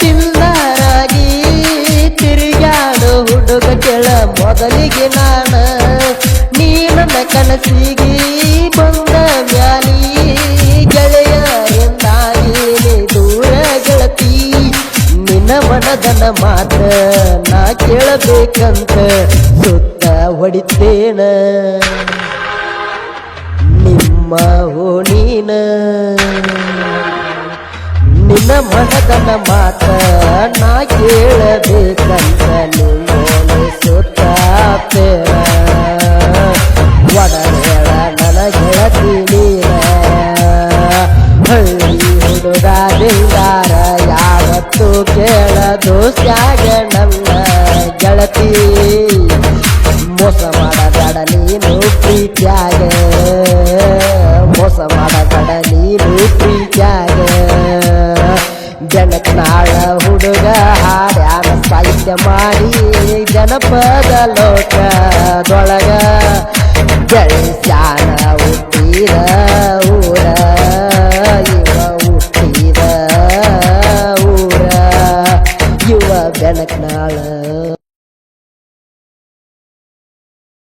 ಚಿಲ್ಲರಾಗಿ ತಿರುಗಾಡು ಹುಡುಗ ಕೆಳ ಮೊದಲಿಗೆ ನಾನ ನೀ ನನ್ನ ಕನಸಿಗೆ ಬಂದ ಮ್ಯಾಲಿ ಗೆಳೆಯರಿಂದಾಗಿ ನೀ ದೂರ ಗೆಳತಿ ನಿನ್ನ ಮನದನ ಮಾತ್ರ ನಾ ಕೇಳಬೇಕಂತ ಸುತ್ತ ಹೊಡಿತೇನ ನಿಮ್ಮ ಓಣೀನ ನಿನ್ನ ಮನದನ ಮಾತ್ರ ನಾ ಕೇಳಬೇಕಂತ ನಿನ್ನೋನೆ ಸುತ್ತಾಪೇರ ಒಡನೇಳ ನನ್ನ ಗೆಳತಿ ನೀರ ಹಳ್ಳಿ ಹುಡುಗ ಬಿಂಗಾರ ಯಾವತ್ತು ಕೇಳದು ಸ್ಯಾಗ ನನ್ನ ಗೆಳತಿ ಮೋಸ ಮಾಡಬೇಡ ನೀನು ಪ್ರೀತ್ಯಾಗ ಮೋಸ ಮಾಡಬೇಡ ನೀನು ಪ್ರೀತ್ಯಾಗ ಜನಕನಾಳ ಹುಡುಗ ಹಾಡ್ಯಾನ ಸಾಹಿತ್ಯ ಮಾಡಿ ಜನಪದ ಲೋಕದೊಳಗ ಗಳಿಸ್ಯಾನ ಹುಟ್ಟಿದ ಊರ ಇವ ಹುಟ್ಟಿದ ಊರ ಇವ ಬೆನಕನಾಳ